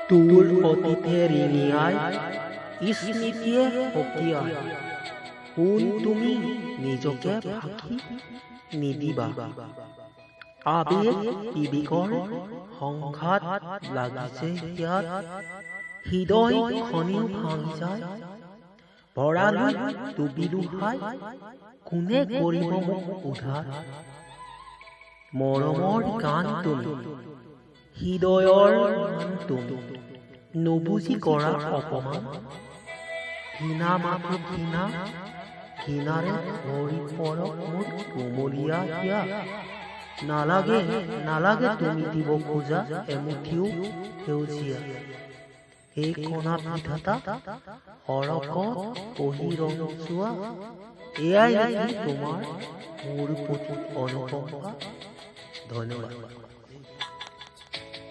তোৰ অতীতে ৰিঙিয়াই স্মৃতিয়ে সকীয়াই কোন তুমি নিজকে ফাঁকি নিদিবা। আবেগ বিবেকৰ সংঘাত লাগিছে ইয়াত, হৃদয় খনিও ভাঙি যায়। ভৰালৈ ডুবিলো হাই, কোনে কৰিব মোক উদ্ধাৰ। মৰমৰ গান তুমি, হৃদয়ৰ গান তুমি, নুবুজি কৰা অপমান। ঘৃণা মাথো ঘৃণা, ঘৃণাৰে ভৰি পৰক মোৰ কোমলীয়া হিয়া। নালাগে নালাগে তুমি দিব খোজা এমুঠিও সেউজীয়া। এই কণা বিধাতা সৰকত বহি ৰঞ্জোৱা, এয়াই নেকি তোমাৰ মোৰ প্ৰতি অনুকম্পা। ধন্যবাদ।